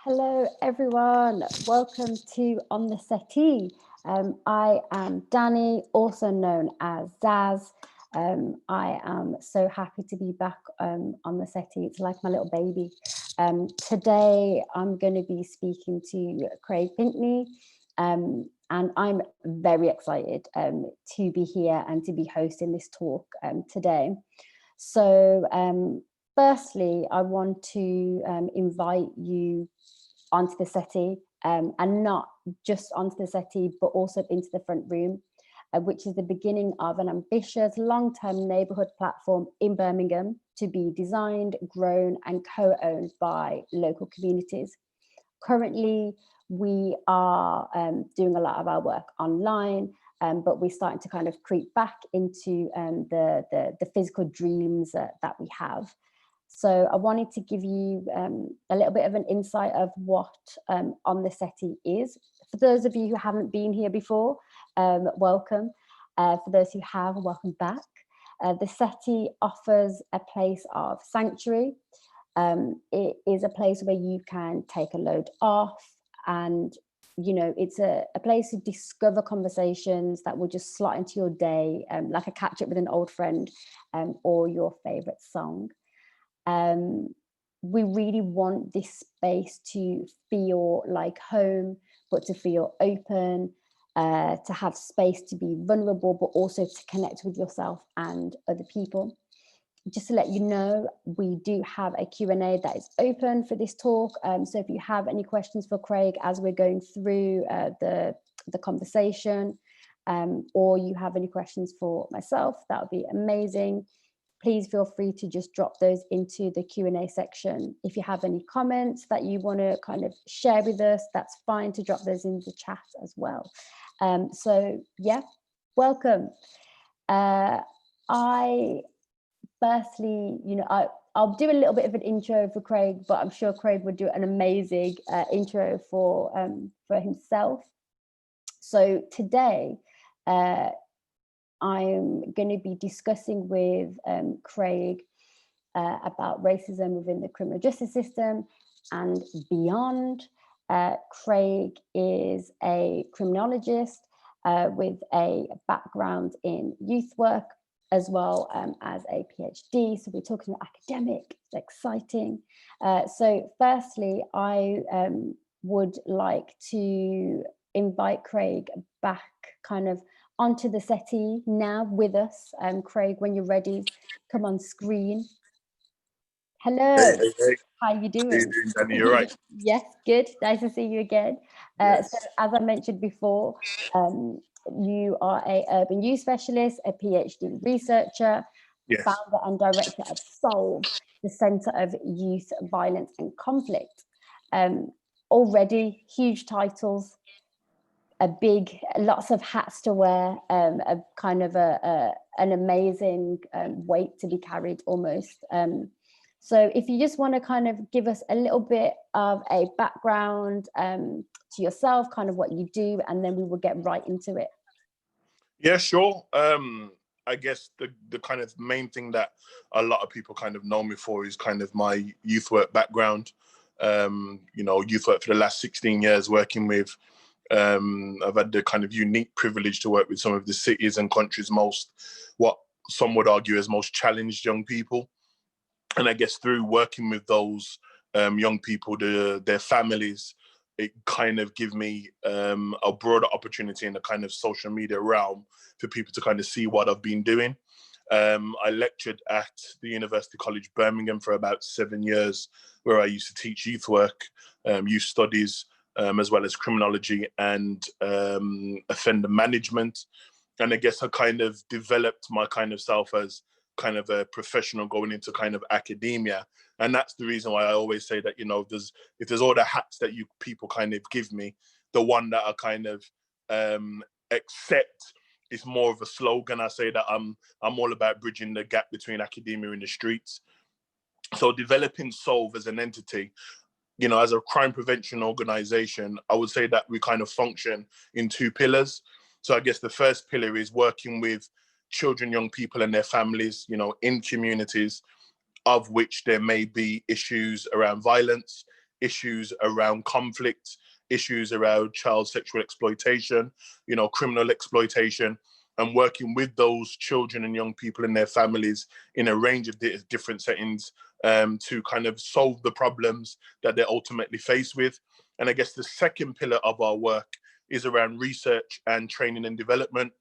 Hello, everyone. Welcome to On the Settee. I am Danny, also known as Zaz. I am so happy to be back on the Settee. It's like my little baby. Today, I'm going to be speaking to Craig Pinkney, and I'm very excited to be here and to be hosting this talk today. So, firstly, I want to invite you onto the settee, and not just onto the settee, but also into the front room, which is the beginning of an ambitious long-term neighbourhood platform in Birmingham to be designed, grown and co-owned by local communities. Currently, we are doing a lot of our work online, but we're starting to kind of creep back into the physical dreams that we have. So I wanted to give you a little bit of an insight of what On the Settee is. For those of you who haven't been here before, welcome. For those who have, welcome back. The Settee offers a place of sanctuary. It is a place where you can take a load off, and it's a place to discover conversations that will just slot into your day, like a catch up with an old friend, or your favorite song. We really want this space to feel like home, but to feel open, to have space to be vulnerable, but also to connect with yourself and other people. Just to let you know, we do have a Q&A that is open for this talk. So if you have any questions for Craig as we're going through the conversation, or you have any questions for myself, that would be amazing. Please feel free to just drop those into the Q&A section. If you have any comments that you want to kind of share with us, that's fine to drop those in the chat as well. So yeah, welcome. Firstly, I'll do a little bit of an intro for Craig, but I'm sure Craig would do an amazing intro for himself. So today, I'm going to be discussing with Craig about racism within the criminal justice system and beyond. Craig is a criminologist with a background in youth work, as well as a PhD. So we're talking about academic, it's exciting. So firstly, I would like to invite Craig back kind of onto the settee now with us. Craig, when you're ready, come on screen. Hello. Hey. How you doing? How you doing, Danny? You're right. Yes, good. Nice to see you again. Yes. So as I mentioned before, you are a urban youth specialist, a PhD researcher, Yes. founder and director of Solve, the Centre of Youth Violence and Conflict. Already huge titles, lots of hats to wear, a kind of an amazing weight to be carried almost. So if you just want to kind of give us a little bit of a background to yourself, kind of what you do, and then we will get right into it. Yeah, sure. I guess the kind of main thing that a lot of people kind of know me for is kind of my youth work background. Youth work for the last 16 years working with, I've had the kind of unique privilege to work with some of the cities and countries what some would argue as most challenged young people. And I guess through working with those young people, their families, it kind of give me a broader opportunity in the kind of social media realm for people to kind of see what I've been doing. I lectured at the University College Birmingham for about 7 years, where I used to teach youth work, youth studies, as well as criminology and offender management. And I guess I kind of developed my kind of self as kind of a professional going into kind of academia. And that's the reason why I always say that, if there's all the hats that you people kind of give me, the one that I kind of accept is more of a slogan. I say that I'm all about bridging the gap between academia and the streets. So developing Solve as an entity, as a crime prevention organization, I would say that we kind of function in two pillars. So I guess the first pillar is working with children, young people and their families, in communities of which there may be issues around violence, issues around conflict, issues around child sexual exploitation, criminal exploitation, and working with those children and young people and their families in a range of different settings to kind of solve the problems that they're ultimately faced with. And I guess the second pillar of our work is around research and training and development.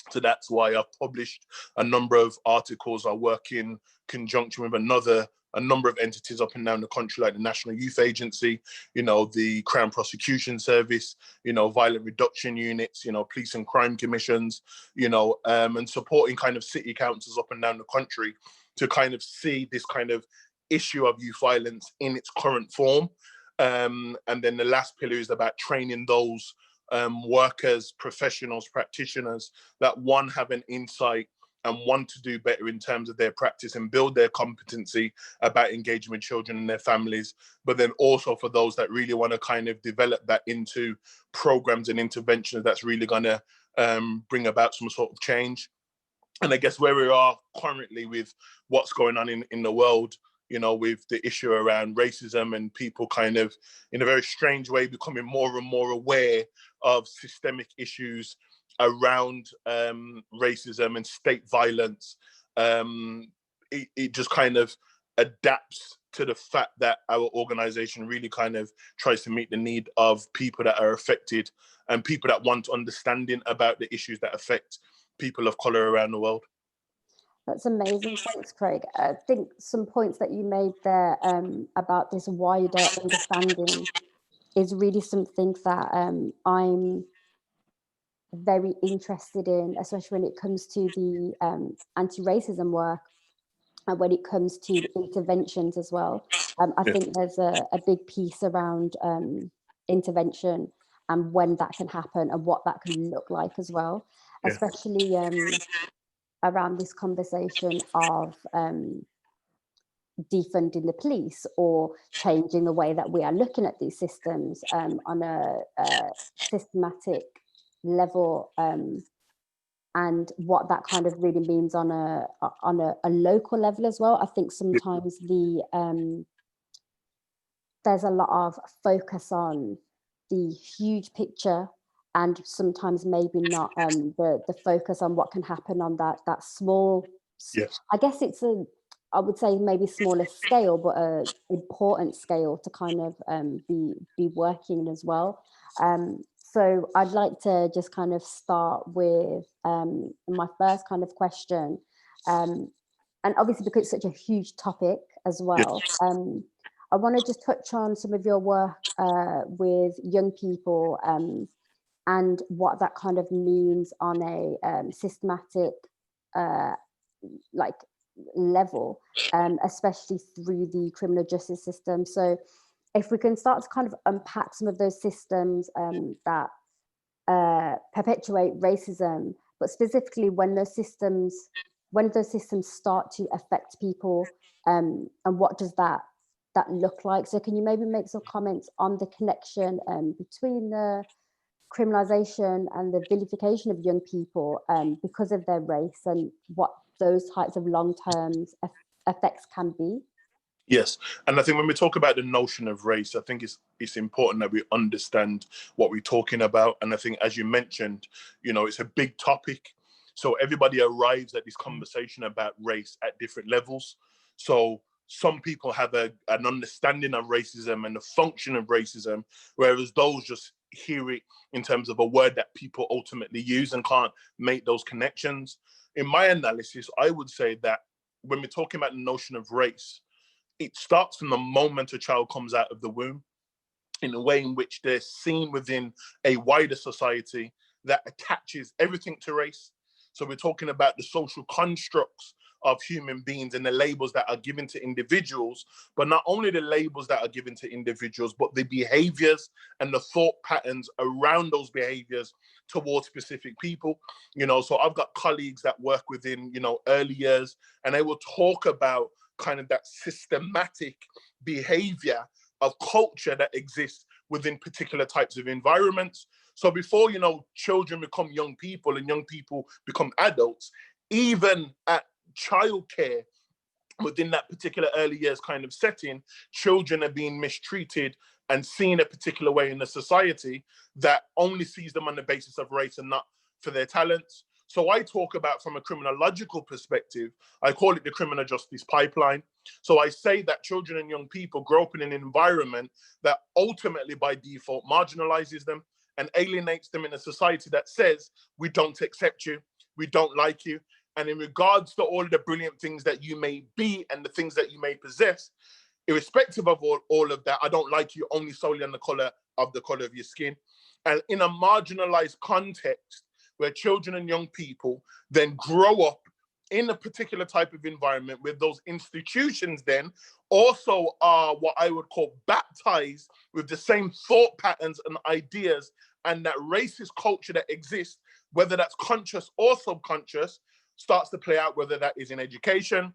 So that's why I've published a number of articles. I work in conjunction with a number of entities up and down the country, like the National Youth Agency, the Crown Prosecution Service, violent reduction units, police and crime commissions, and supporting kind of city councils up and down the country to kind of see this kind of issue of youth violence in its current form. And then the last pillar is about training those workers, professionals, practitioners that have an insight and want to do better in terms of their practice and build their competency about engaging with children and their families, but then also for those that really want to kind of develop that into programs and interventions that's really going to bring about some sort of change. And I guess where we are currently with what's going on in the world, with the issue around racism and people kind of, in a very strange way, becoming more and more aware of systemic issues around racism and state violence, it just kind of adapts to the fact that our organization really kind of tries to meet the need of people that are affected and people that want understanding about the issues that affect people of color around the world. That's amazing. Thanks, Craig. I think some points that you made there about this wider understanding is really something that I'm very interested in, especially when it comes to the anti-racism work and when it comes to the interventions as well. I think there's a big piece around intervention and when that can happen and what that can look like as well, especially around this conversation of defunding the police or changing the way that we are looking at these systems on a systematic level, and what that kind of really means on a local level as well. I think sometimes there's a lot of focus on the huge picture and sometimes maybe not the focus on what can happen on that small, I guess I would say maybe smaller scale, but a important scale to kind of be working as well. So I'd like to just kind of start with my first kind of question. And obviously because it's such a huge topic as well, I want to just touch on some of your work with young people and what that kind of means on a systematic level, especially through the criminal justice system. So if we can start to kind of unpack some of those systems that perpetuate racism, but specifically when those systems start to affect people, and what does that look like? So can you maybe make some comments on the connection between the criminalization and the vilification of young people because of their race and what those types of long-term effects can be? Yes, and I think when we talk about the notion of race, I think it's important that we understand what we're talking about. And I think, as you mentioned, it's a big topic. So everybody arrives at this conversation about race at different levels. So some people have an understanding of racism and the function of racism, whereas those just hear it in terms of a word that people ultimately use and can't make those connections. In my analysis, I would say that when we're talking about the notion of race, it starts from the moment a child comes out of the womb, in a way in which they're seen within a wider society that attaches everything to race. So we're talking about the social constructs of human beings and the labels that are given to individuals, but not only the labels that are given to individuals, but the behaviors and the thought patterns around those behaviors towards specific people. So I've got colleagues that work within, early years, and they will talk about kind of that systematic behavior of culture that exists within particular types of environments. So before, children become young people and young people become adults, even at childcare, within that particular early years kind of setting, children are being mistreated and seen a particular way in the society that only sees them on the basis of race and not for their talents. So I talk about, from a criminological perspective, I call it the criminal justice pipeline. So I say that children and young people grow up in an environment that ultimately by default marginalizes them and alienates them in a society that says, we don't accept you, we don't like you. And in regards to all of the brilliant things that you may be and the things that you may possess, irrespective of all of that, I don't like you only solely on the color of your skin. And in a marginalized context, where children and young people then grow up in a particular type of environment where those institutions then also are what I would call baptized with the same thought patterns and ideas and that racist culture that exists, whether that's conscious or subconscious, starts to play out, whether that is in education,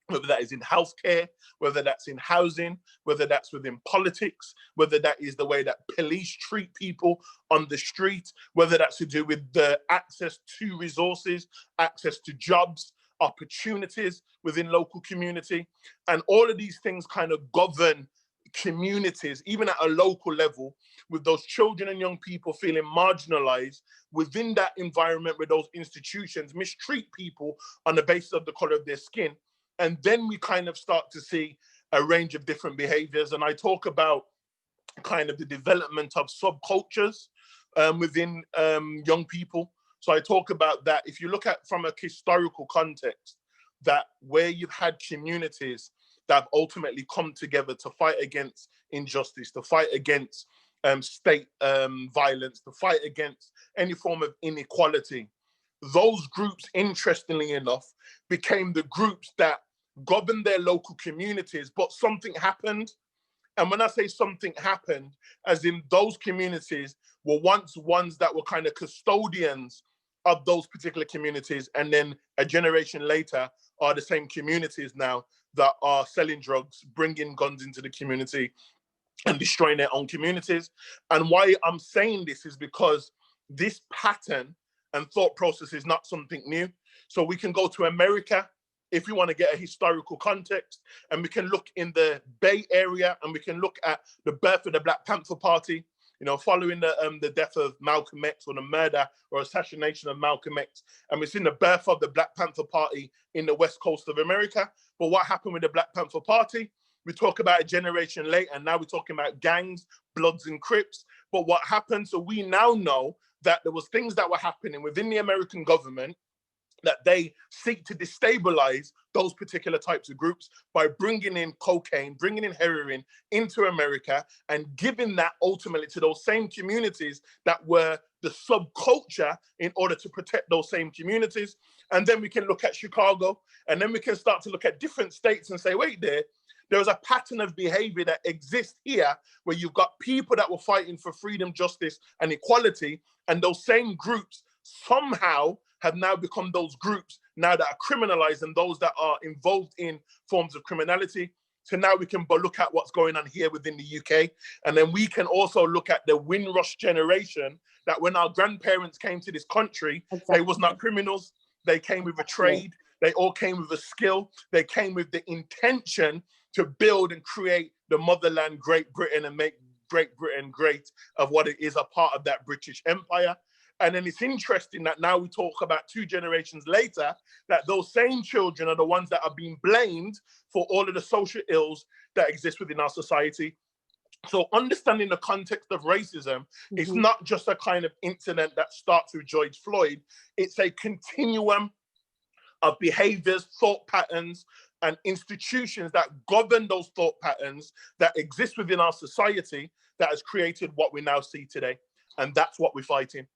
whether that is in healthcare, whether that's in housing, whether that's within politics, whether that is the way that police treat people on the street, whether that's to do with the access to resources, access to jobs, opportunities within local community. And all of these things kind of govern communities, even at a local level, with those children and young people feeling marginalized within that environment where those institutions mistreat people on the basis of the color of their skin. And then we kind of start to see a range of different behaviors. And I talk about kind of the development of subcultures within young people. So I talk about that. If you look at from a historical context, that where you've had communities that have ultimately come together to fight against injustice, to fight against state violence, to fight against any form of inequality, those groups, interestingly enough, became the groups that governed their local communities, but something happened. And when I say something happened, as in those communities were once ones that were kind of custodians of those particular communities, and then a generation later are the same communities now that are selling drugs, bringing guns into the community and destroying their own communities. And why I'm saying this is because this pattern and thought process is not something new. So we can go to America if you want to get a historical context, and we can look in the Bay Area, and we can look at the birth of the Black Panther Party, you know, following the death of Malcolm X, or the murder or assassination of Malcolm X. And we've seen the birth of the Black Panther Party in the West Coast of America. But what happened with the Black Panther Party? We talk about a generation later, and now we're talking about gangs, Bloods and Crips. But what happened? So we now know that there was things that were happening within the American government that they seek to destabilize those particular types of groups by bringing in cocaine, bringing in heroin into America, and giving that ultimately to those same communities that were the subculture in order to protect those same communities. And then we can look at Chicago, and then we can start to look at different states and say, wait there is a pattern of behavior that exists here where you've got people that were fighting for freedom, justice, and equality, and those same groups somehow have now become those groups now that are criminalized and those that are involved in forms of criminality. So now we can look at what's going on here within the UK. And then we can also look at the Windrush generation, that when our grandparents came to this country, They was not criminals. They came with a trade. They all came with a skill. They came with the intention to build and create the motherland, Great Britain, and make Great Britain great of what it is, a part of that British Empire. And then it's interesting that now we talk about 2 generations later, that those same children are the ones that are being blamed for all of the social ills that exist within our society. So understanding the context of racism is not just a kind of incident that starts with George Floyd. It's a continuum of behaviors, thought patterns, and institutions that govern those thought patterns that exist within our society that has created what we now see today. And that's what we're fighting.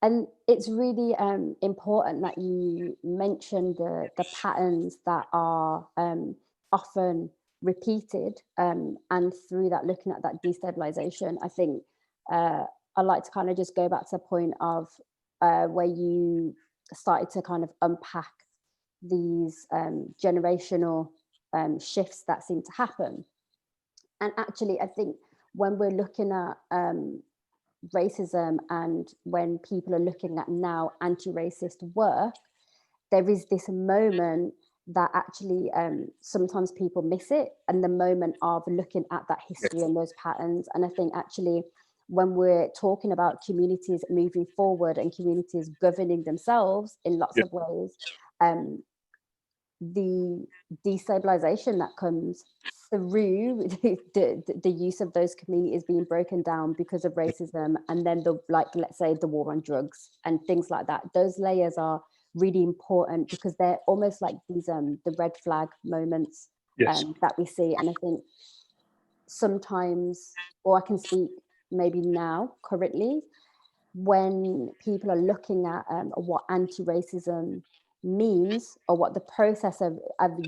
And it's really important that you mentioned the patterns that are often repeated, and through that, looking at that destabilization. I think I'd like to kind of just go back to the point of where you started to kind of unpack these generational shifts that seem to happen. And actually, I think when we're looking at racism, and when people are looking at now anti-racist work, there is this moment that actually sometimes people miss it and the moment of looking at that history and those patterns. And I think actually when we're talking about communities moving forward and communities governing themselves in lots of ways, the destabilization that comes through the use of those communities being broken down because of racism, and then let's say the war on drugs and things like that, those layers are really important because they're almost like these the red flag moments that we see. And I think sometimes, or I can speak maybe now currently, when people are looking at what anti-racism means, or what the process of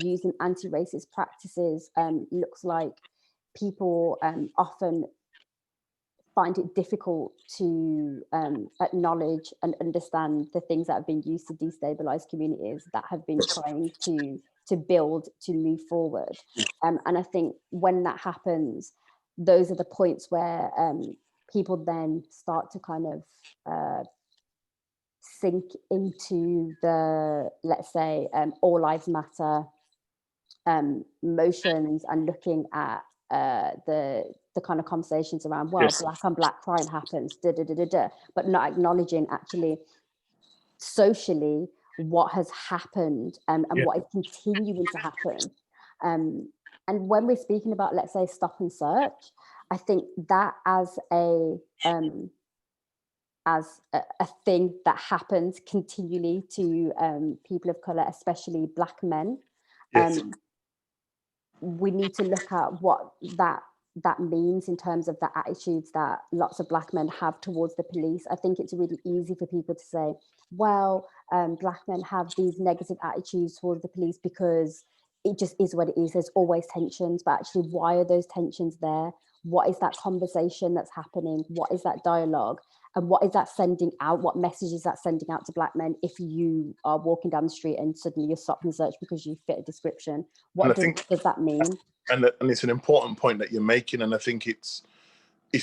using anti-racist practices looks like, people often find it difficult to acknowledge and understand the things that have been used to destabilize communities that have been trying to build, to move forward. And I think when that happens, those are the points where people then start to kind of sink into the, let's say, all lives matter motions, and looking at the kind of conversations around, well, black on black crime happens, but not acknowledging actually socially what has happened and what is continuing to happen. And when we're speaking about, let's say, stop and search, I think that as a thing that happens continually to people of color, especially black men, we need to look at what that means in terms of the attitudes that lots of black men have towards the police. I think it's really easy for people to say, well, black men have these negative attitudes towards the police because it just is what it is. There's always tensions, but actually, why are those tensions there? What is that conversation that's happening? What is that dialogue? And what is that sending out? What message is that sending out to black men if you are walking down the street and suddenly you're stopped and searched because you fit a description? What does that mean? And it's an important point that you're making. And I think it's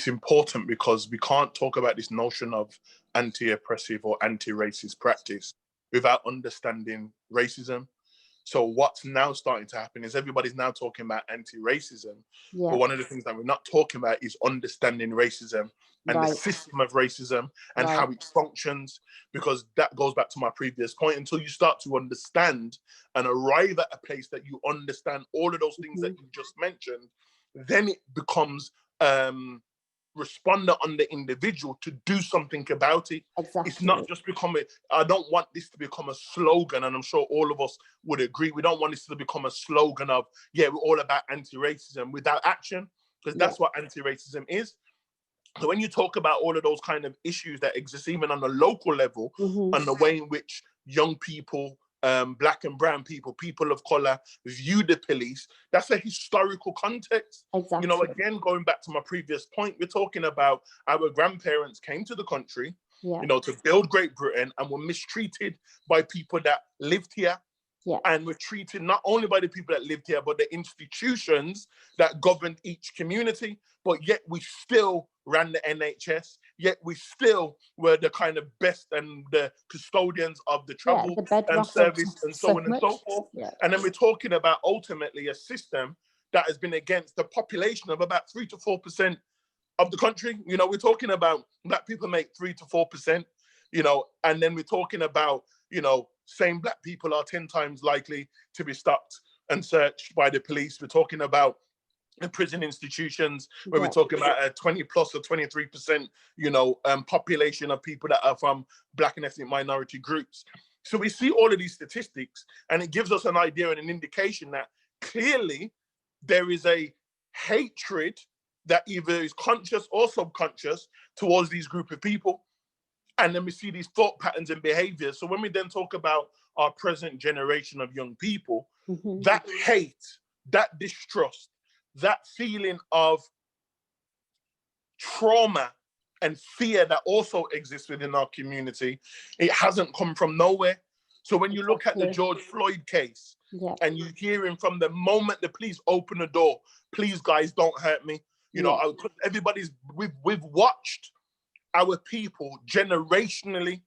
important because we can't talk about this notion of anti-oppressive or anti-racist practice without understanding racism. So what's now starting to happen is everybody's now talking about anti-racism. But one of the things that we're not talking about is understanding racism and the system of racism and how it functions, because that goes back to my previous point. Until you start to understand and arrive at a place that you understand all of those things that you just mentioned, then it becomes responder on the individual to do something about it. Exactly. It's not just I don't want this to become a slogan, and I'm sure all of us would agree. We don't want this to become a slogan of, we're all about anti-racism without action, because that's what anti-racism is. So when you talk about all of those kind of issues that exist, even on the local level, and the way in which young people, black and brown people, people of color view the police, that's a historical context. Exactly. You know, again, going back to my previous point, we're talking about our grandparents came to the country, you know, to build Great Britain, and were mistreated by people that lived here. And were treated not only by the people that lived here, but the institutions that governed each community. But yet we still ran the NHS, yet we still were the kind of best and the custodians of the travel and service and so on and so forth. And then we're talking about ultimately a system that has been against the population of about 3 to 4% of the country. You know, we're talking about black people make 3 to 4%, you know, and then we're talking about, you know, saying black people are 10 times likely to be stopped and searched by the police. We're talking about in prison institutions where we're talking about a 20 plus or 23%, you know, population of people that are from black and ethnic minority groups. So we see all of these statistics, and it gives us an idea and an indication that clearly there is a hatred that either is conscious or subconscious towards these group of people. And then we see these thought patterns and behaviors. So when we then talk about our present generation of young people, that hate, that distrust, that feeling of trauma and fear that also exists within our community, it hasn't come from nowhere. So when you look at the George Floyd case, and you hear him from the moment the police open the door, please guys, don't hurt me. You know, we've watched our people generationally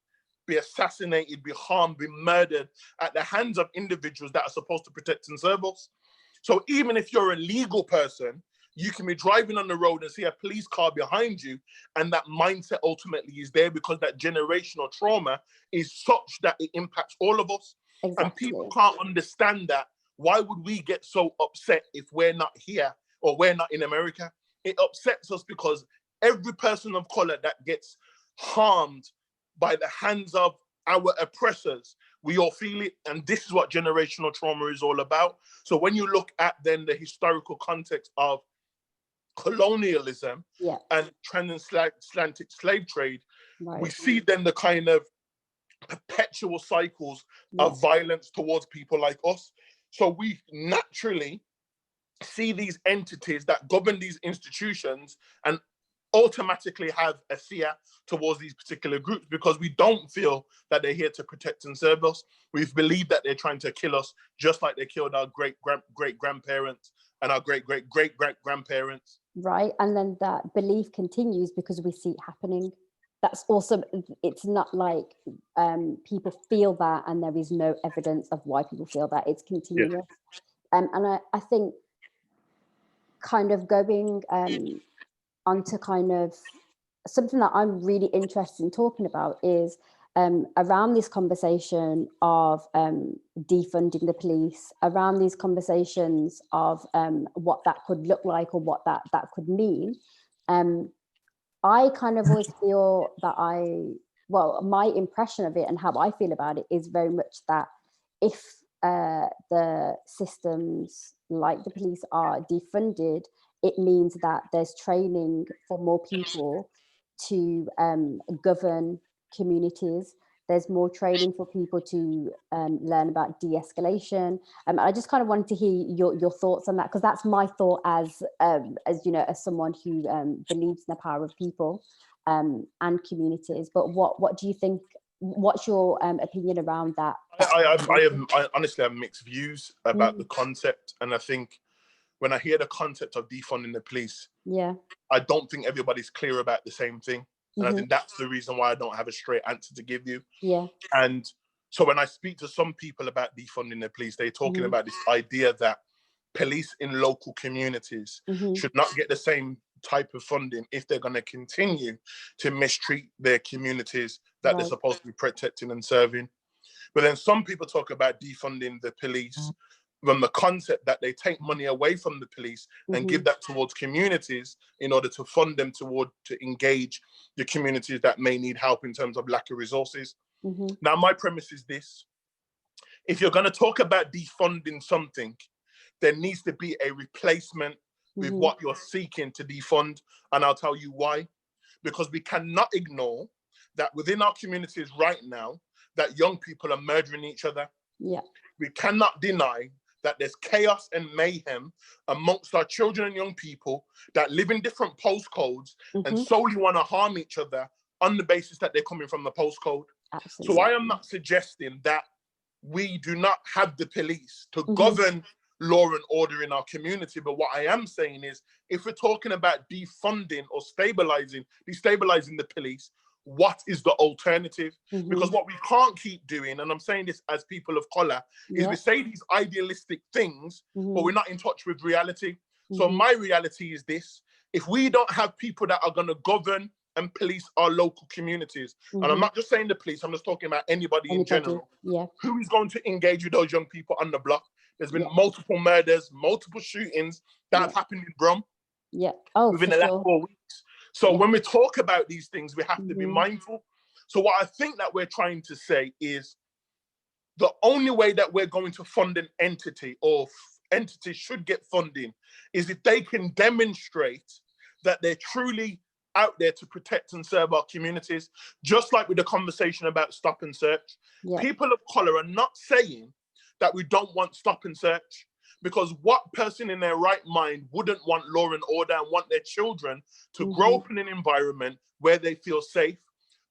be assassinated, be harmed, be murdered at the hands of individuals that are supposed to protect and serve us. So even if you're a legal person, you can be driving on the road and see a police car behind you, and that mindset ultimately is there because that generational trauma is such that it impacts all of us. Exactly. And people can't understand that. Why would we get so upset if we're not here or we're not in America? It upsets us because every person of color that gets harmed by the hands of our oppressors, we all feel it. And this is what generational trauma is all about. So when you look at then the historical context of colonialism and transatlantic slave trade, we see then the kind of perpetual cycles of violence towards people like us. So we naturally see these entities that govern these institutions and automatically have a fear towards these particular groups because we don't feel that they're here to protect and serve us. We've believed that they're trying to kill us, just like they killed our great grandparents and our great grandparents. Right, and then that belief continues because we see it happening. That's also, it's not like people feel that and there is no evidence of why people feel that. It's continuous. And I think kind of going onto kind of something that I'm really interested in talking about is around this conversation of defunding the police, around these conversations of what that could look like or what that could mean. I kind of always feel that my impression of it and how I feel about it is very much that if the systems like the police are defunded, it means that there's training for more people to govern communities. There's more training for people to learn about de-escalation. I just kind of wanted to hear your thoughts on that, because that's my thought as you know, as someone who believes in the power of people and communities. But what do you think? What's your opinion around that? I honestly have mixed views about the concept, and I think when I hear the concept of defunding the police, I don't think everybody's clear about the same thing. And I think that's the reason why I don't have a straight answer to give you. And so when I speak to some people about defunding the police, they're talking about this idea that police in local communities should not get the same type of funding if they're going to continue to mistreat their communities that they're supposed to be protecting and serving. But then some people talk about defunding the police from the concept that they take money away from the police and give that towards communities in order to fund them to engage the communities that may need help in terms of lack of resources. Now, my premise is this. If you're going to talk about defunding something, there needs to be a replacement with what you're seeking to defund. And I'll tell you why. Because we cannot ignore that within our communities right now, that young people are murdering each other. We cannot deny that there's chaos and mayhem amongst our children and young people that live in different postcodes and solely want to harm each other on the basis that they're coming from the postcode. So I am not suggesting that we do not have the police to govern law and order in our community. But what I am saying is, if we're talking about defunding or destabilizing the police, what is the alternative? Because what we can't keep doing, and I'm saying this as people of color, is we say these idealistic things, but we're not in touch with reality. So my reality is this: if we don't have people that are going to govern and police our local communities, and I'm not just saying the police, I'm just talking about anybody in general, who is going to engage with those young people on the block? There's been multiple murders, multiple shootings that have happened in Brum within the last 4 weeks. So when we talk about these things, we have to be mindful. So what I think that we're trying to say is the only way that we're going to fund an entity, or entities should get funding, is if they can demonstrate that they're truly out there to protect and serve our communities. Just like with the conversation about stop and search. People of color are not saying that we don't want stop and search, because what person in their right mind wouldn't want law and order and want their children to grow up in an environment where they feel safe?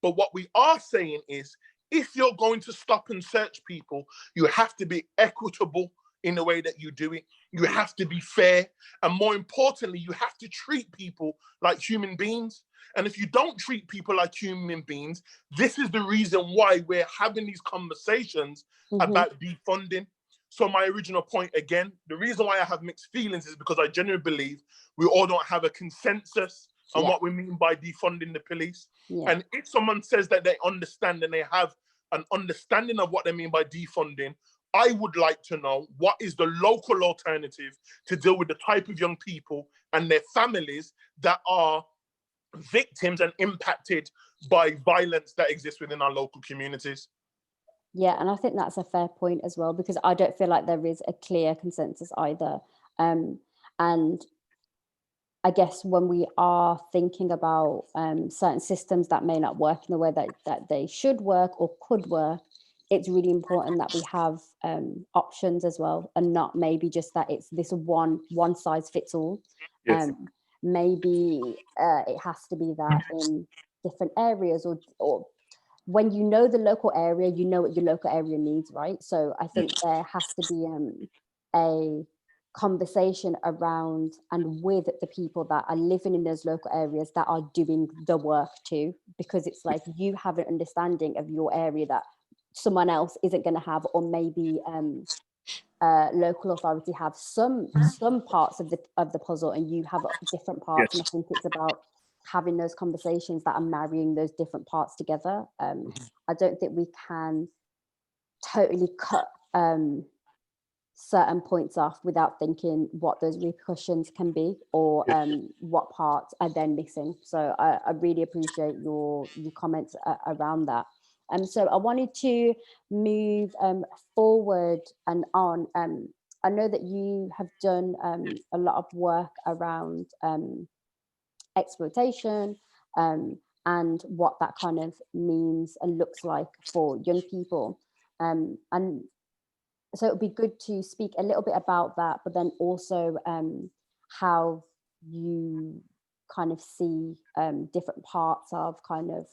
But what we are saying is, if you're going to stop and search people, you have to be equitable in the way that you do it. You have to be fair. And more importantly, you have to treat people like human beings. And if you don't treat people like human beings, this is the reason why we're having these conversations about defunding. So my original point, again, the reason why I have mixed feelings is because I genuinely believe we all don't have a consensus on what we mean by defunding the police. And if someone says that they understand and they have an understanding of what they mean by defunding, I would like to know what is the local alternative to deal with the type of young people and their families that are victims and impacted by violence that exists within our local communities. Yeah, and I think that's a fair point as well, because I don't feel like there is a clear consensus either. And I guess when we are thinking about certain systems that may not work in the way that they should work or could work, it's really important that we have options as well, and not maybe just that it's this one size fits all. Maybe it has to be that in different areas, or when you know the local area, you know what your local area needs, right? So I think there has to be a conversation around and with the people that are living in those local areas that are doing the work too, because it's like you have an understanding of your area that someone else isn't going to have, or maybe local authority have some parts of the puzzle and you have different parts. And I think it's about having those conversations that are marrying those different parts together. I don't think we can totally cut certain points off without thinking what those repercussions can be, or what parts are then missing. So I really appreciate your comments around that. So I wanted to move forward and on. I know that you have done a lot of work around exploitation and what that kind of means and looks like for young people. And so it would be good to speak a little bit about that, but then also how you kind of see different parts of kind of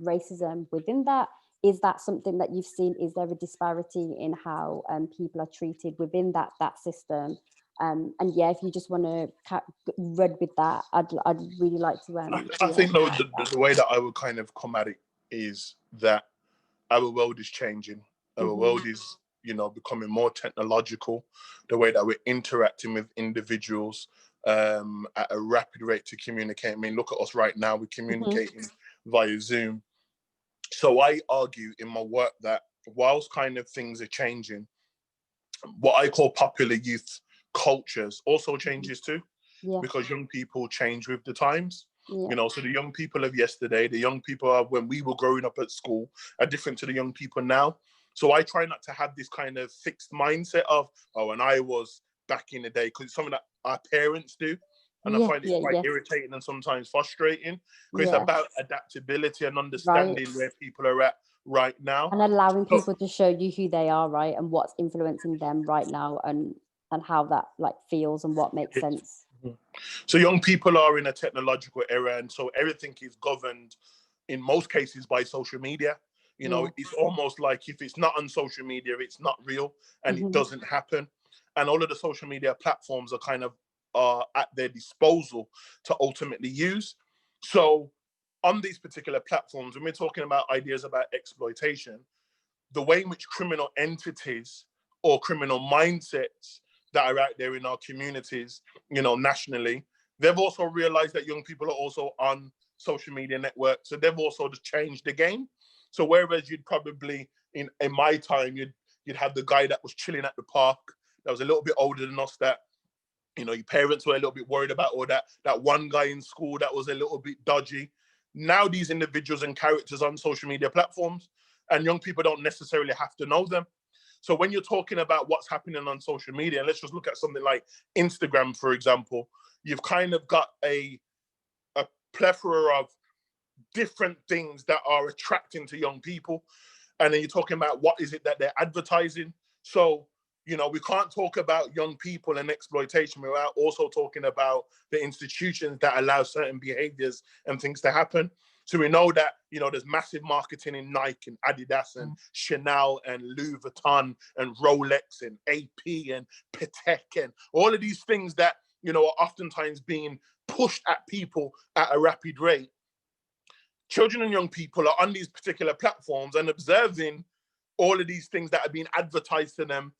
racism within that. Is that something that you've seen? Is there a disparity in how people are treated within that system? And yeah, if you just want to run with that, I'd really like to. I think the way that I would kind of come at it is that our world is changing. Our world is, becoming more technological. The way that we're interacting with individuals at a rapid rate to communicate. I mean, look at us right now. We're communicating via Zoom. So I argue in my work that whilst kind of things are changing, what I call popular youth cultures also changes too, because young people change with the times. So the young people of yesterday, the young people of when we were growing up at school are different to the young people now. So I try not to have this kind of fixed mindset of, and I was back in the day, because it's something that our parents do. And I find it quite irritating and sometimes frustrating, because it's about adaptability and understanding where people are at right now. And allowing people to show you who they are, right? And what's influencing them right now, and how that feels and what makes sense. So young people are in a technological era, and so everything is governed in most cases by social media. It's almost like if it's not on social media, it's not real, and it doesn't happen. And all of the social media platforms are kind of at their disposal to ultimately use. So on these particular platforms, when we're talking about ideas about exploitation, the way in which criminal entities or criminal mindsets that are out there in our communities, nationally, they've also realized that young people are also on social media networks. So they've also just changed the game. So whereas you'd probably, in my time, you'd have the guy that was chilling at the park, that was a little bit older than us, that, your parents were a little bit worried about, or that one guy in school that was a little bit dodgy. Now these individuals and characters on social media platforms, and young people don't necessarily have to know them. So when you're talking about what's happening on social media, and let's just look at something like Instagram, for example, you've kind of got a plethora of different things that are attracting to young people. And then you're talking about what is it that they're advertising. So, we can't talk about young people and exploitation without also talking about the institutions that allow certain behaviors and things to happen. So we know that, you know, there's massive marketing in Nike and Adidas and Chanel and Louis Vuitton and Rolex and AP and Patek and all of these things that, you know, are oftentimes being pushed at people at a rapid rate. Children and young people are on these particular platforms and observing all of these things that are being advertised to them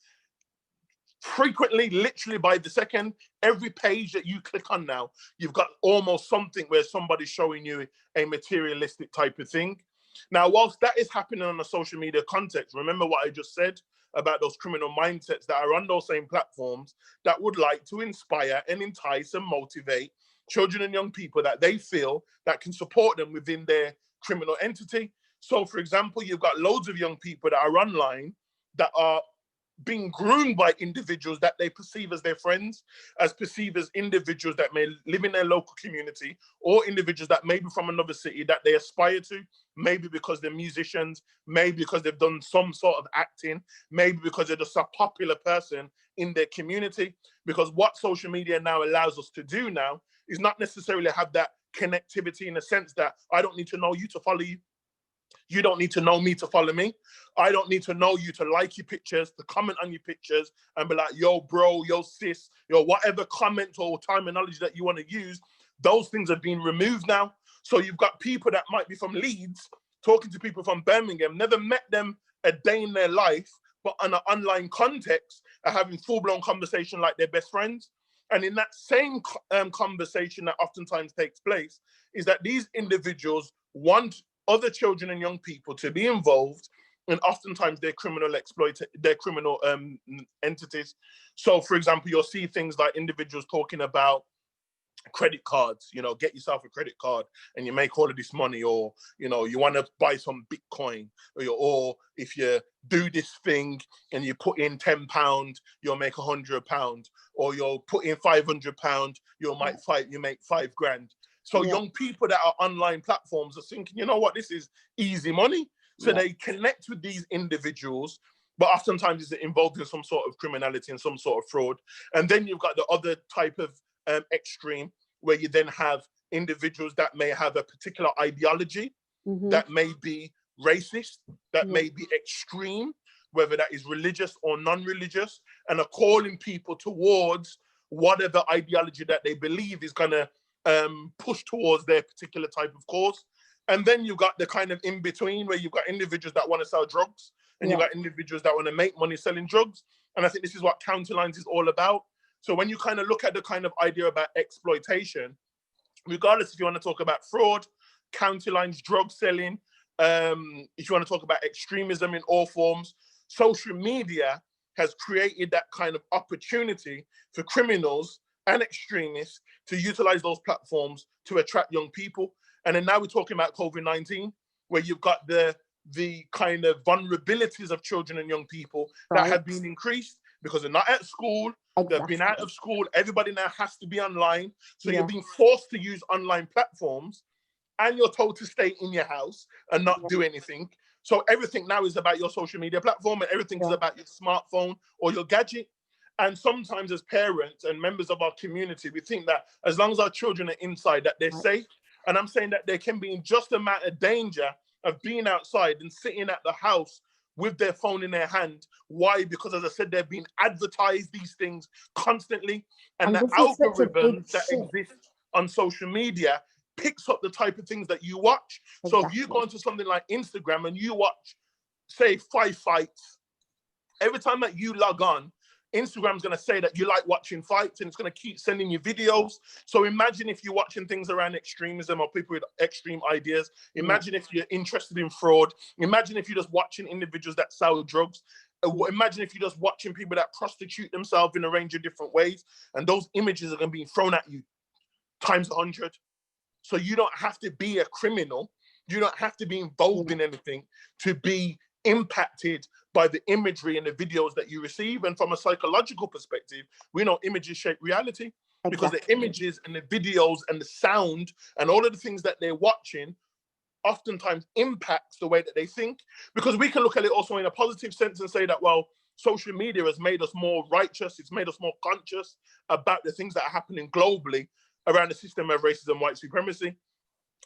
frequently, literally by the second. Every page that you click on now, you've got almost something where somebody's showing you a materialistic type of thing. Now, whilst that is happening on a social media context, remember what I just said about those criminal mindsets that are on those same platforms that would like to inspire and entice and motivate children and young people that they feel that can support them within their criminal entity. So, for example, you've got loads of young people that are online that are being groomed by individuals that they perceive as their friends, as perceived as individuals that may live in their local community, or individuals that may be from another city that they aspire to, maybe because they're musicians, maybe because they've done some sort of acting, maybe because they're just a popular person in their community. Because what social media now allows us to do now is not necessarily have that connectivity, in a sense that I don't need to know you to follow you. You don't need to know me to follow me. I don't need to know you to like your pictures, to comment on your pictures and be like, yo, bro, yo, sis, yo, whatever comment or terminology that you want to use. Those things have been removed now. So you've got people that might be from Leeds talking to people from Birmingham, never met them a day in their life, but on an online context are having full-blown conversation like they're best friends. And in that same conversation that oftentimes takes place is that these individuals want other children and young people to be involved, and oftentimes they're criminal entities. So, for example, you'll see things like individuals talking about credit cards, you know, get yourself a credit card and you make all of this money, or, you know, you want to buy some Bitcoin, or if you do this thing and you put in £10, you'll make £100, or you'll put in £500, you make £5,000. So young people that are online platforms are thinking, you know what, this is easy money. So they connect with these individuals, but oftentimes it's involved in some sort of criminality and some sort of fraud. And then you've got the other type of extreme, where you then have individuals that may have a particular ideology that may be racist, that may be extreme, whether that is religious or non-religious, and are calling people towards whatever ideology that they believe is going to push towards their particular type of cause. And then you've got the kind of in-between, where you've got individuals that want to sell drugs, and you've got individuals that want to make money selling drugs. And I think this is what Counterlines is all about. So when you kind of look at the kind of idea about exploitation, regardless if you want to talk about fraud, Counterlines, drug selling, if you want to talk about extremism in all forms, social media has created that kind of opportunity for criminals and extremists to utilize those platforms to attract young people. And then now we're talking about COVID-19, where you've got the kind of vulnerabilities of children and young people that have been increased because they're not at school. They've been out of school. Everybody now has to be online. So you're being forced to use online platforms, and you're told to stay in your house and not do anything. So everything now is about your social media platform, and everything is about your smartphone or your gadget. And sometimes as parents and members of our community, we think that as long as our children are inside, that they're safe. And I'm saying that they can be in just a amount of danger of being outside and sitting at the house with their phone in their hand. Why? Because, as I said, they're being advertised these things constantly. And the algorithms that exist on social media picks up the type of things that you watch. So if you go into something like Instagram and you watch, say, 5 fights, every time that you log on, Instagram's going to say that you like watching fights, and it's going to keep sending you videos. So imagine if you're watching things around extremism or people with extreme ideas. Imagine if you're interested in fraud. Imagine if you're just watching individuals that sell drugs. Imagine if you're just watching people that prostitute themselves in a range of different ways. And those images are going to be thrown at you times 100. So you don't have to be a criminal. You don't have to be involved in anything to be impacted by the imagery and the videos that you receive. And from a psychological perspective, we know images shape reality, because the images and the videos and the sound and all of the things that they're watching oftentimes impacts the way that they think. Because we can look at it also in a positive sense and say that, well, social media has made us more righteous. It's made us more conscious about the things that are happening globally around the system of racism, white supremacy.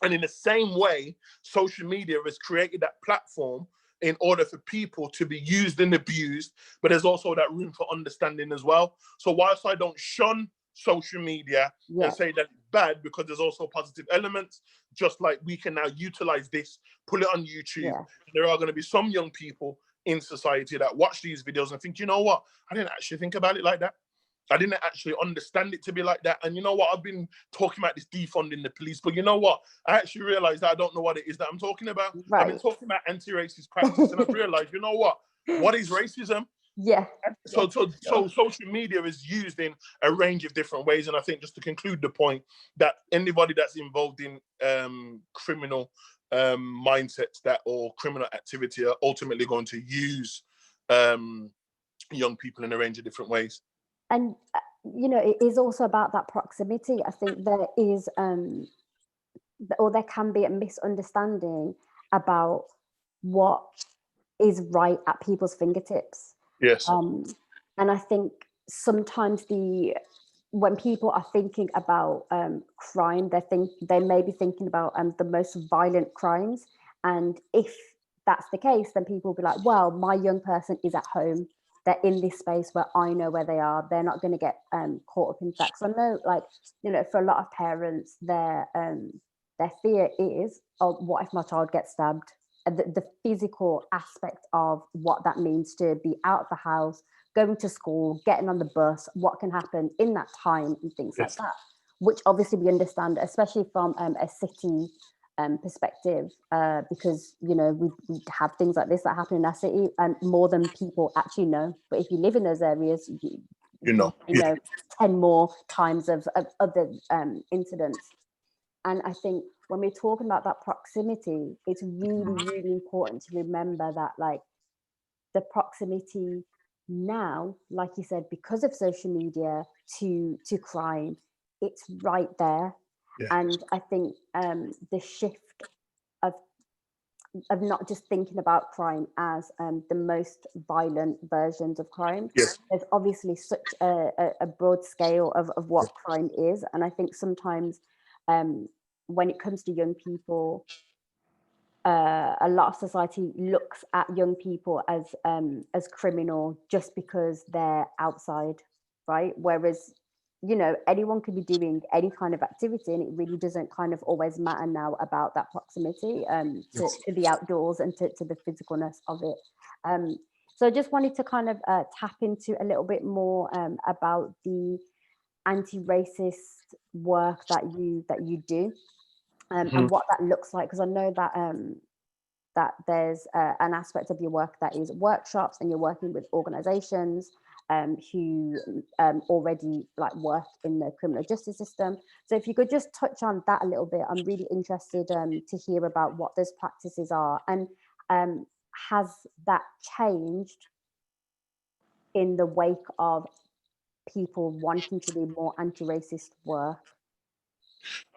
And in the same way, social media has created that platform in order for people to be used and abused, but there's also that room for understanding as well. So whilst I don't shun social media and say that it's bad, because there's also positive elements, just like we can now utilize this, put it on YouTube. There are going to be some young people in society that watch these videos and think, you know what, I didn't actually think about it like that. I didn't actually understand it to be like that. And you know what? I've been talking about this defunding the police, but you know what? I actually realized that I don't know what it is that I'm talking about. I've been talking about anti-racist practice, and I've realized, you know what is racism? So social media is used in a range of different ways. And I think, just to conclude the point, that anybody that's involved in criminal mindsets or criminal activity are ultimately going to use young people in a range of different ways. And, you know, it is also about that proximity. I think there is, or there can be a misunderstanding about what is right at people's fingertips. Yes. And I think sometimes when people are thinking about crime, they may be thinking about the most violent crimes. And if that's the case, then people will be like, well, my young person is at home. They're in this space where I know where they are. They're not going to get caught up in that. So I know, like, you know, for a lot of parents, their fear is, oh, what if my child gets stabbed? The physical aspect of what that means to be out of the house, going to school, getting on the bus, what can happen in that time and things like that, which obviously we understand, especially from a city perspective, because, you know, we have things like this that happen in our city and more than people actually know. But if you live in those areas, you know 10 more times of other incidents. And I think when we're talking about that proximity, it's really, really important to remember that, like, the proximity now, like you said, because of social media to crime, it's right there. And I think the shift of not just thinking about crime as the most violent versions of crime. There's obviously such a broad scale of what crime is. And I think sometimes when it comes to young people, a lot of society looks at young people as criminal just because they're outside, right? Whereas, you know, anyone could be doing any kind of activity, and it really doesn't kind of always matter now about that proximity to the outdoors and to the physicalness of it. So I just wanted to kind of tap into a little bit more about the anti-racist work that you do. And what that looks like, because I know that that there's an aspect of your work that is workshops, and you're working with organizations who already like work in the criminal justice system. So if you could just touch on that a little bit, I'm really interested to hear about what those practices are, and has that changed in the wake of people wanting to do more anti-racist work?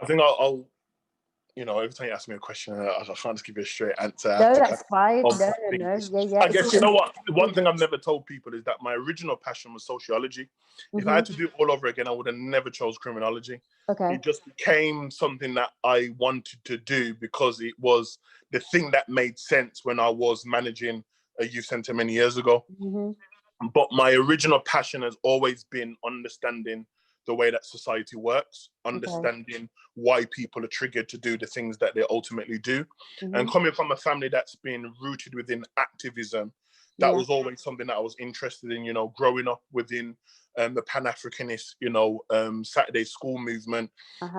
I think I'll you know, every time you ask me a question, I can't just give you a straight answer. No, that's fine. No. Yeah. I guess, you know what? One thing I've never told people is that my original passion was sociology. If I had to do it all over again, I would have never chose criminology. It just became something that I wanted to do because it was the thing that made sense when I was managing a youth centre many years ago. But my original passion has always been understanding the way that society works, understanding why people are triggered to do the things that they ultimately do. And coming from a family that's been rooted within activism, that was always something that I was interested in, you know, growing up within the Pan-Africanist, you know, Saturday school movement,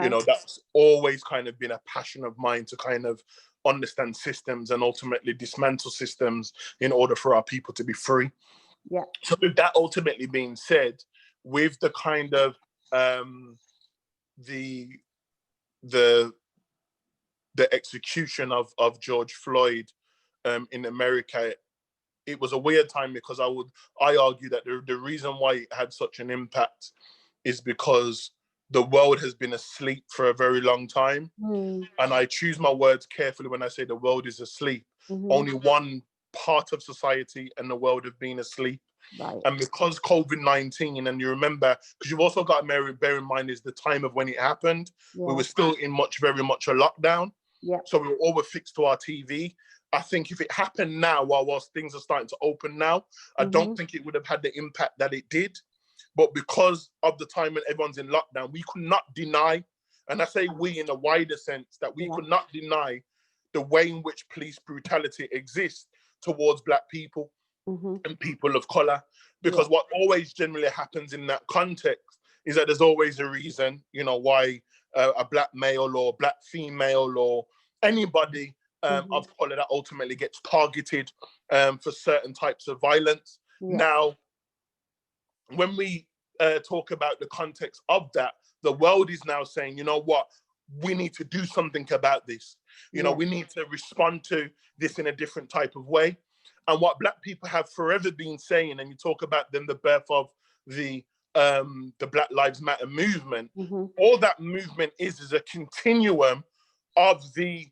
you know, that's always kind of been a passion of mine to kind of understand systems and ultimately dismantle systems in order for our people to be free. So with that ultimately being said, with the kind of the execution of George Floyd in America, it was a weird time because I argue that the reason why it had such an impact is because the world has been asleep for a very long time. And I choose my words carefully when I say the world is asleep. Only one part of society and the world have been asleep. Right. And because COVID-19, and you remember, because you've also got to bear in mind is the time of when it happened. Yeah. We were still in very much a lockdown. Yeah. So we were all fixed to our TV. I think if it happened now, whilst things are starting to open now, I don't think it would have had the impact that it did. But because of the time when everyone's in lockdown, we could not deny, and I say we in a wider sense, that we could not deny the way in which police brutality exists towards Black people and people of color. Because what always generally happens in that context is that there's always a reason, you know, why a Black male or Black female or anybody of color that ultimately gets targeted for certain types of violence. Now, when we talk about the context of that, the world is now saying, you know what, we need to do something about this. You know, we need to respond to this in a different type of way. And what Black people have forever been saying, and you talk about then the birth of the Black Lives Matter movement, all that movement is a continuum of the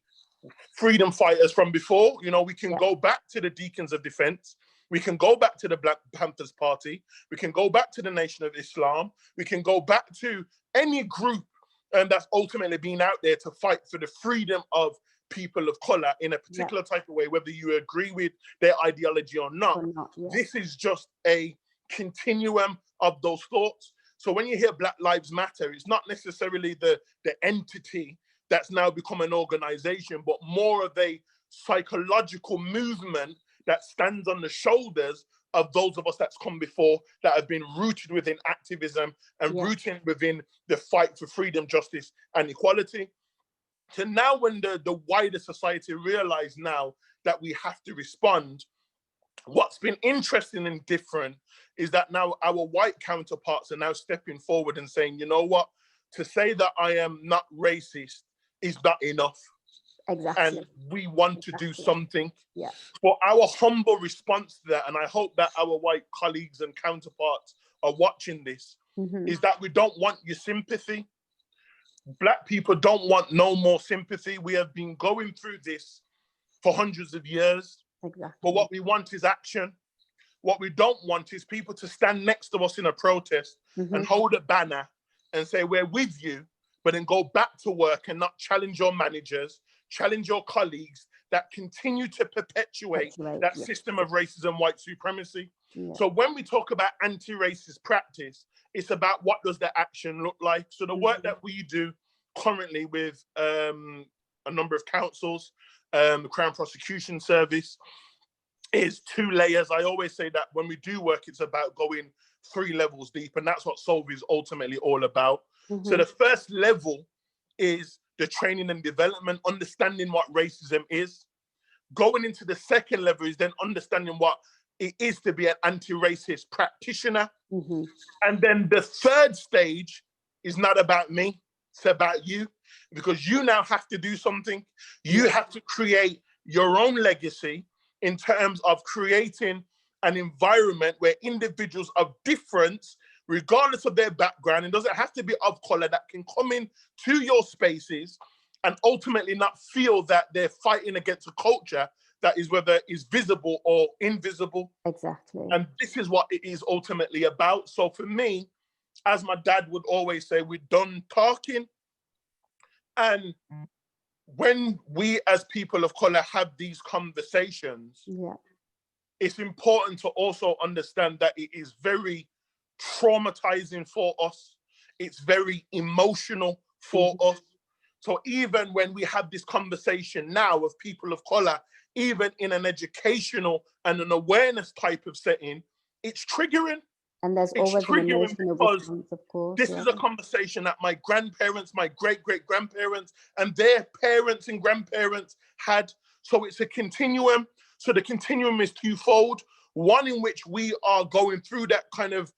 freedom fighters from before. You know, we can go back to the Deacons of Defense. We can go back to the Black Panthers Party. We can go back to the Nation of Islam. We can go back to any group that's ultimately been out there to fight for the freedom of people of color in a particular type of way, whether you agree with their ideology or not. This is just a continuum of those thoughts. So when you hear Black Lives Matter, it's not necessarily the entity that's now become an organization, but more of a psychological movement that stands on the shoulders of those of us that's come before, that have been rooted within activism and rooted within the fight for freedom, justice, and equality. So now when the wider society realize now that we have to respond, what's been interesting and different is that now our white counterparts are now stepping forward and saying, you know what, to say that I am not racist is not enough. Exactly. And we want to do something. For our humble response to that, and I hope that our white colleagues and counterparts are watching this, is that we don't want your sympathy. Black people don't want no more sympathy. We have been going through this for hundreds of years. But what we want is action. What we don't want is people to stand next to us in a protest and hold a banner and say, we're with you, but then go back to work and not challenge your managers, challenge your colleagues that continue to perpetuate that system of racism, white supremacy. So when we talk about anti-racist practice, it's about what does the action look like. So the work that we do currently with a number of councils, the Crown Prosecution Service, is 2 layers. I always say that when we do work, it's about going 3 levels deep, and that's what Solve is ultimately all about. So the first level is the training and development, understanding what racism is. Going into the second level is then understanding what it is to be an anti-racist practitioner. And then the third stage is not about me, it's about you, because you now have to do something. You have to create your own legacy in terms of creating an environment where individuals of difference, regardless of their background, it doesn't have to be of color, that can come in to your spaces and ultimately not feel that they're fighting against a culture that is, whether is visible or invisible. Exactly. And this is what it is ultimately about. So for me, as my dad would always say, we're done talking. And when we as people of color have these conversations, it's important to also understand that it is very traumatizing for us. It's very emotional for us. So even when we have this conversation now of people of color, even in an educational and an awareness type of setting, it's triggering. And there's always an emotional response, of course. This is a conversation that my grandparents, my great-great-grandparents, and their parents and grandparents had. So it's a continuum. So the continuum is twofold. One in which we are going through that kind of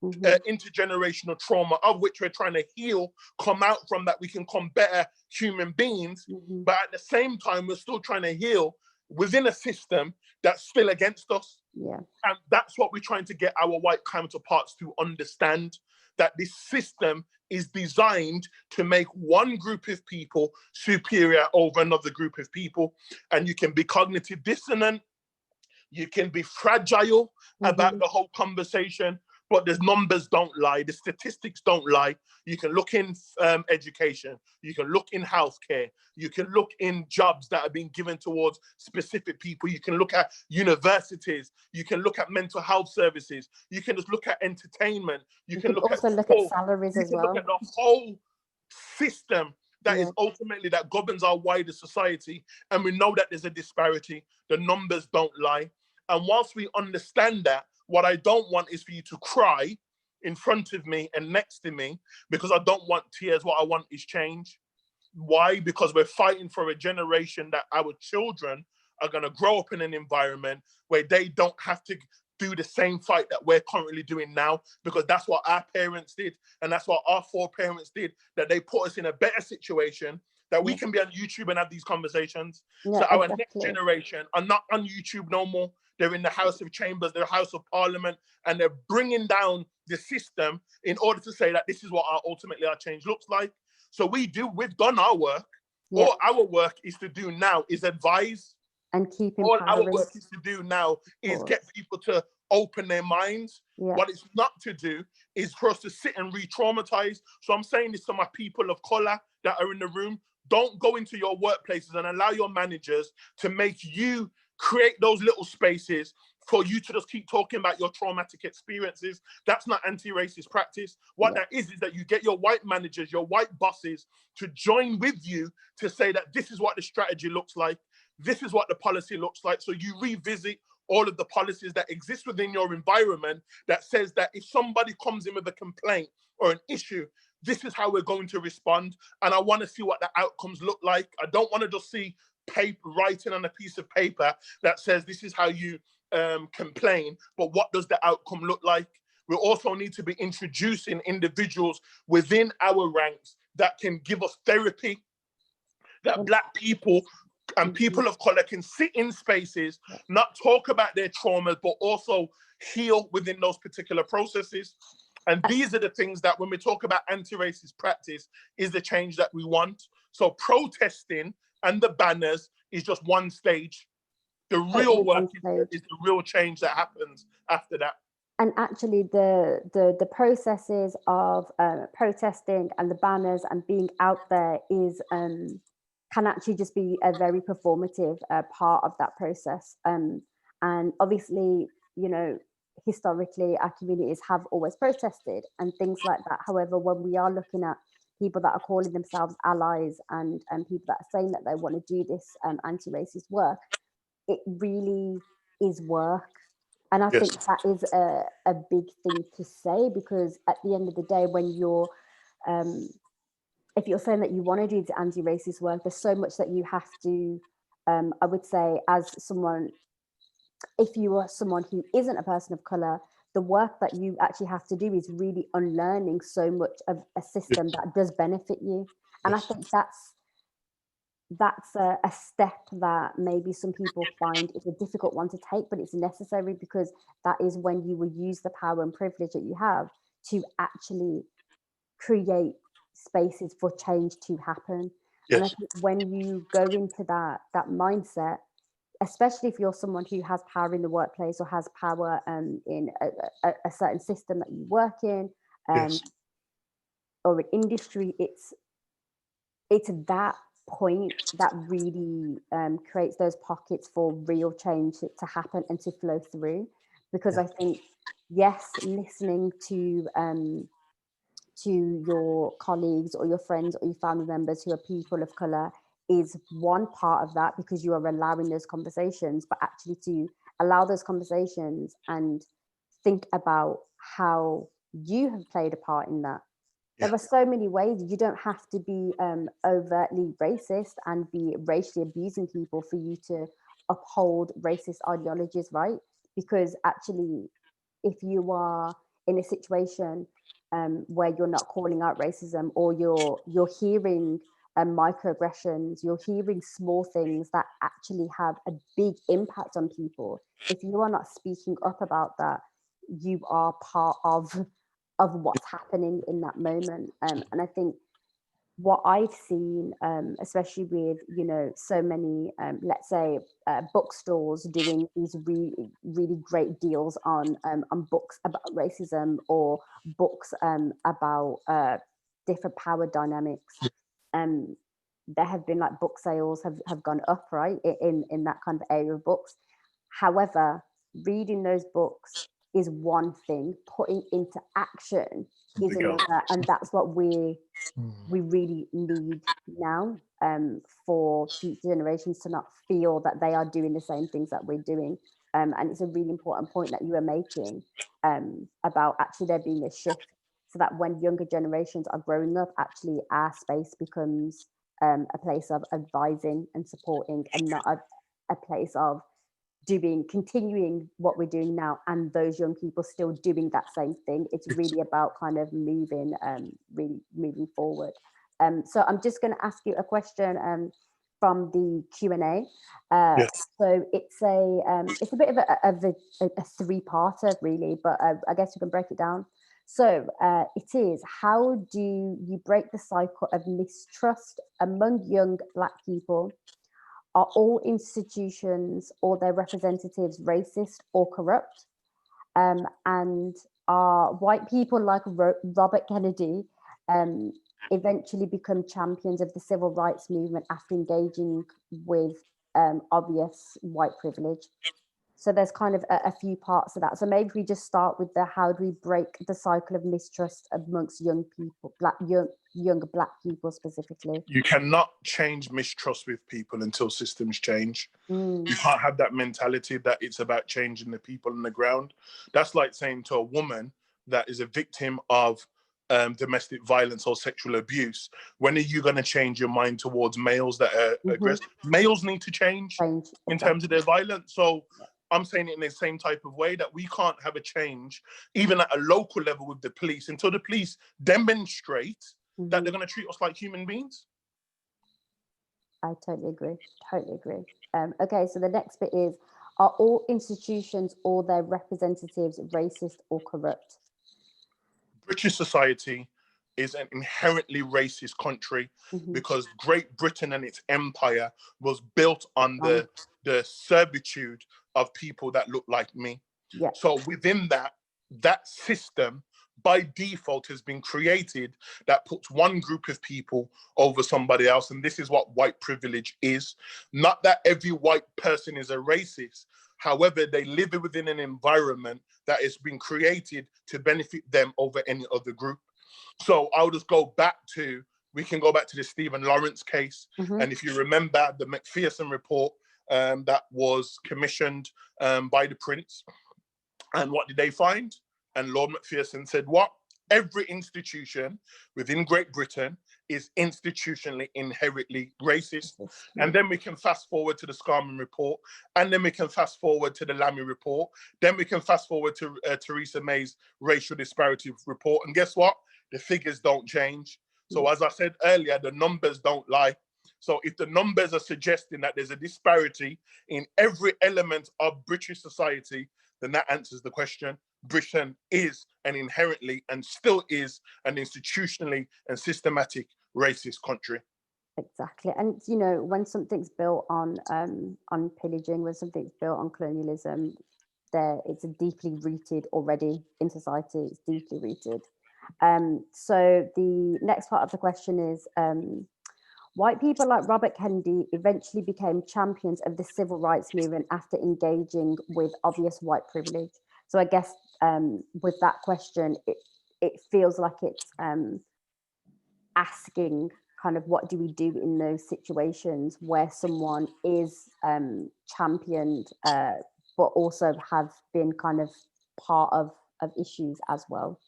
intergenerational trauma, of which we're trying to heal, come out from that, we can become better human beings. But at the same time, we're still trying to heal within a system that's still against us. And that's what we're trying to get our white counterparts to understand, that this system is designed to make one group of people superior over another group of people. And you can be cognitive dissonant, You can be fragile about the whole conversation, but the numbers don't lie. The statistics don't lie. You can look in education. You can look in healthcare. You can look in jobs that are being given towards specific people. You can look at universities. You can look at mental health services. You can just look at entertainment. You can look also at look at salaries you as can well. look at the whole system that Yeah. is ultimately that governs our wider society. And we know that there's a disparity. The numbers don't lie. And whilst we understand that, what I don't want is for you to cry in front of me and next to me, because I don't want tears. What I want is change. Why? Because we're fighting for a generation that our children are going to grow up in an environment where they don't have to do the same fight that we're currently doing now, because that's what our parents did, and that's what our foreparents did, that they put us in a better situation, that we can be on YouTube and have these conversations. So our next generation are not on YouTube no more. They're in the House of Chambers, the House of Parliament, and they're bringing down the system in order to say that this is what ultimately our change looks like. So we've done our work. All our work is to do now is advise. And keep all empowering. our work is to do now is get people to open their minds. What it's not to do is for us to sit and re-traumatize. So I'm saying this to my people of color that are in the room. Don't go into your workplaces and allow your managers to make you create those little spaces for you to just keep talking about your traumatic experiences. That's not anti-racist practice. What that is that you get your white managers, your white bosses to join with you to say that this is what the strategy looks like. This is what the policy looks like. So you revisit all of the policies that exist within your environment that says that if somebody comes in with a complaint or an issue, this is how we're going to respond. And I want to see what the outcomes look like. I don't want to just see writing on a piece of paper that says this is how you complain, but what does the outcome look like? We also need to be introducing individuals within our ranks that can give us therapy, that Black people and people of color can sit in spaces, not talk about their traumas, but also heal within those particular processes. And these are the things that when we talk about anti-racist practice is the change that we want. So protesting and the banners is just one stage. The real work is the real change that happens after that. And actually the processes of protesting and the banners and being out there is can actually just be a very performative part of that process. And obviously, you know, historically our communities have always protested and things like that. However, when we are looking at people that are calling themselves allies and people that are saying that they want to do this anti-racist work, it really is work. And I think that is a big thing to say, because at the end of the day, when you're if you're saying that you want to do the anti-racist work, there's so much that you have to I would say, as someone, if you are someone who isn't a person of color, the work that you actually have to do is really unlearning so much of a system that does benefit you. And I think that's a step that maybe some people find is a difficult one to take, but it's necessary, because that is when you will use the power and privilege that you have to actually create spaces for change to happen. And I think when you go into that mindset, especially if you're someone who has power in the workplace or has power in a certain system that you work in, or an industry, it's that point that really creates those pockets for real change to happen and to flow through. Because I think, yes, listening to your colleagues or your friends or your family members who are people of color is one part of that, because you are allowing those conversations, but actually to allow those conversations and think about how you have played a part in that. There are so many ways. You don't have to be overtly racist and be racially abusing people for you to uphold racist ideologies, right? Because actually, if you are in a situation where you're not calling out racism, or you're hearing microaggressions, you're hearing small things that actually have a big impact on people, if you are not speaking up about that, you are part of what's happening in that moment. And I think what I've seen, especially with, you know, so many, let's say, bookstores doing these really, really great deals on books about racism, or books about different power dynamics. There have been like book sales have gone up, right, in that kind of area of books. However, reading those books is one thing, putting into action is another, and that's what we really need now, for future generations to not feel that they are doing the same things that we're doing. And it's a really important point that you were making, about actually there being a shift, so that when younger generations are growing up, actually our space becomes a place of advising and supporting, and not a place of continuing what we're doing now, and those young people still doing that same thing. It's really about kind of really moving forward. So I'm just going to ask you a question from the Q&A. Yes. So it's a bit of a three-parter really, but I guess you can break it down. So it is, how do you break the cycle of mistrust among young Black people? Are all institutions or their representatives racist or corrupt? And are white people like Robert Kennedy eventually become champions of the civil rights movement after engaging with obvious white privilege? So there's kind of a few parts of that. So maybe we just start with how do we break the cycle of mistrust amongst young people, young Black people specifically? You cannot change mistrust with people until systems change. You can't have that mentality that it's about changing the people on the ground. That's like saying to a woman that is a victim of domestic violence or sexual abuse, when are you going to change your mind towards males that are aggressive? Males need to change in terms of their violence. So I'm saying it in the same type of way, that we can't have a change, even at a local level with the police, until the police demonstrate that they're going to treat us like human beings. I totally agree. Totally agree. Okay, so the next bit is, are all institutions or their representatives racist or corrupt? British society is an inherently racist country because Great Britain and its empire was built on the servitude of people that look like me. Yeah. So within that system, by default, has been created that puts one group of people over somebody else. And this is what white privilege is. Not that every white person is a racist. However, they live within an environment that has been created to benefit them over any other group. So I'll just we can go back to the Stephen Lawrence case. And if you remember the McPherson report that was commissioned by the Prince, and what did they find? And Lord McPherson said, what? Every institution within Great Britain is institutionally inherently racist. And then we can fast forward to the Scarman report, and then we can fast forward to the Lammy report, then we can fast forward to Theresa May's racial disparity report. And guess what? The figures don't change. So as I said earlier, the numbers don't lie. So if the numbers are suggesting that there's a disparity in every element of British society, then that answers the question. Britain is an inherently and still is an institutionally and systematic racist country. Exactly. And you know, when something's built on pillaging, when something's built on colonialism, it's deeply rooted already in society. It's deeply rooted. So the next part of the question is, white people like Robert Kennedy eventually became champions of the civil rights movement after engaging with obvious white privilege. So I guess with that question, it feels like it's asking kind of, what do we do in those situations where someone is championed, but also have been kind of part of issues as well?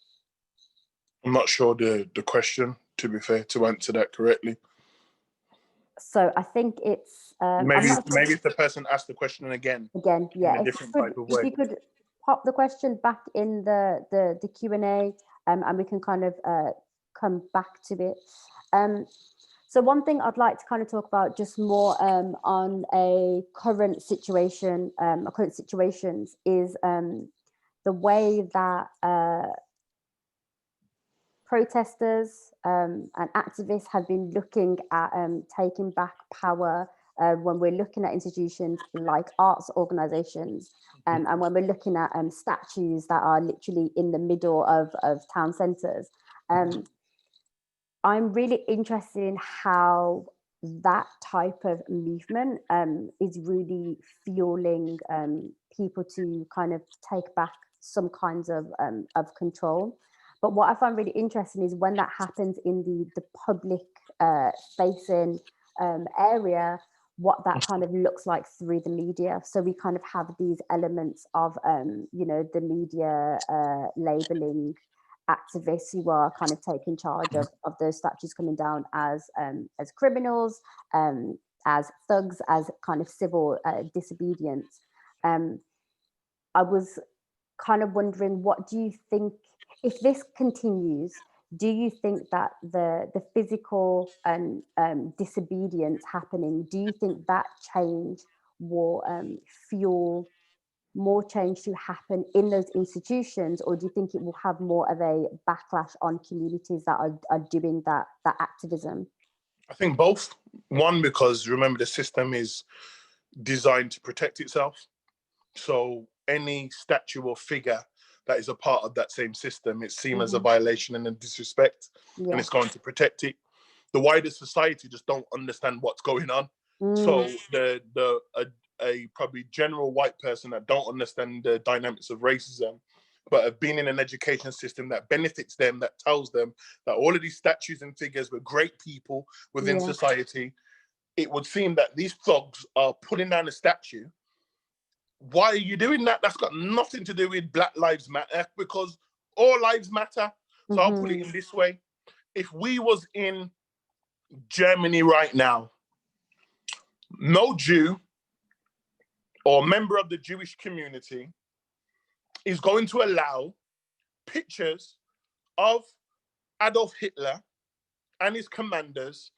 I'm not sure the question, to be fair, to answer that correctly. So I think it's maybe if the person asked the question again, yeah, in a different type of way. If you could pop the question back in the Q&A, and we can kind of come back to it. So one thing I'd like to kind of talk about just more on a current situation, current situations, is the way that protesters and activists have been looking at taking back power when we're looking at institutions like arts organisations, and when we're looking at statues that are literally in the middle of town centres. I'm really interested in how that type of movement is really fueling people to kind of take back some kinds of control. But what I find really interesting is when that happens in the public facing area, what that kind of looks like through the media. So we kind of have these elements of, you know, the media labeling activists who are kind of taking charge of those statues coming down as criminals, as thugs, as kind of civil disobedience. I was kind of wondering, what do you think, if this continues, do you think that the physical and disobedience happening, do you think that change will fuel more change to happen in those institutions, or do you think it will have more of a backlash on communities that are doing that activism? I think both. One, because remember, the system is designed to protect itself. So any statue or figure that is a part of that same system, it's seen as a violation and a disrespect, and it's going to protect it. The wider society just don't understand what's going on. So a probably general white person that don't understand the dynamics of racism, but have been in an education system that benefits them, that tells them that all of these statues and figures were great people within society, it would seem that these thugs are pulling down a statue. Why are you doing that? That's got nothing to do with Black Lives Matter, because all lives matter. So I'll put it in this way. If we was in Germany right now, no Jew or member of the Jewish community is going to allow pictures of Adolf Hitler and his commanders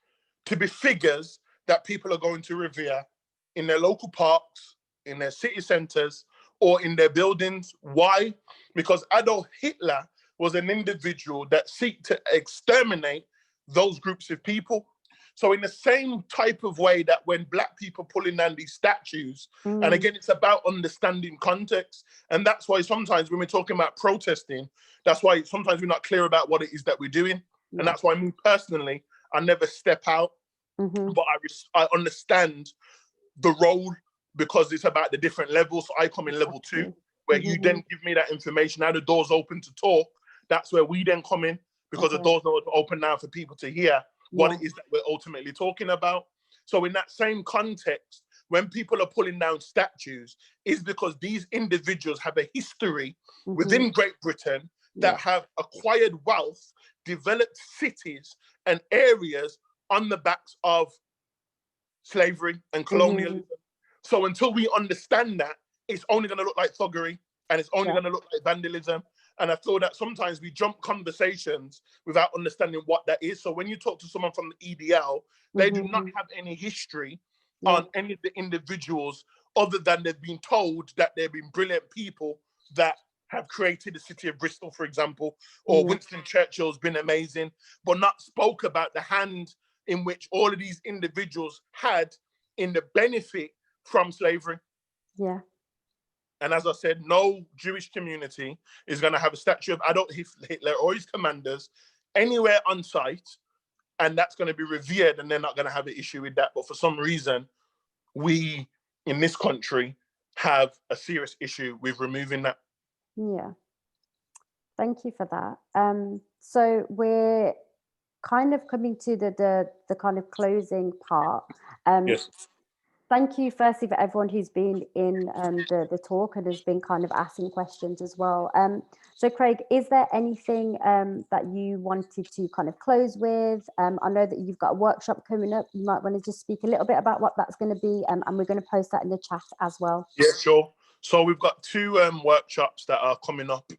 to be figures that people are going to revere in their local parks, in their city centers, or in their buildings. Why? Because Adolf Hitler was an individual that sought to exterminate those groups of people. So in the same type of way that when Black people pulling down these statues, and again, it's about understanding context. And that's why sometimes when we're talking about protesting, that's why sometimes we're not clear about what it is that we're doing. And that's why me personally, I never step out, but I understand the role, because it's about the different levels. So I come in level 2, where you then give me that information. Now the door's open to talk. That's where we then come in, because the door's not open now for people to hear what it is that we're ultimately talking about. So in that same context, when people are pulling down statues, is because these individuals have a history within Great Britain that have acquired wealth, developed cities and areas on the backs of slavery and colonialism. So until we understand that, it's only going to look like thuggery, and it's only going to look like vandalism. And I feel that sometimes we jump conversations without understanding what that is. So when you talk to someone from the EDL, they do not have any history on any of the individuals, other than they've been told that they've been brilliant people that have created the city of Bristol, for example, or Winston Churchill's been amazing, but not spoke about the hand in which all of these individuals had in the benefit from slavery. And as I said, no Jewish community is going to have a statue of Adolf Hitler or his commanders anywhere on site, and that's going to be revered, and they're not going to have an issue with that. But for some reason, we in this country have a serious issue with removing that. Thank you for that. So we're kind of coming to the kind of closing part. Yes. Thank you firstly for everyone who's been in the talk and has been kind of asking questions as well. So Craig, is there anything that you wanted to kind of close with? I know that you've got a workshop coming up. You might want to just speak a little bit about what that's going to be, and we're going to post that in the chat as well. Yeah, sure. So we've got 2 workshops that are coming up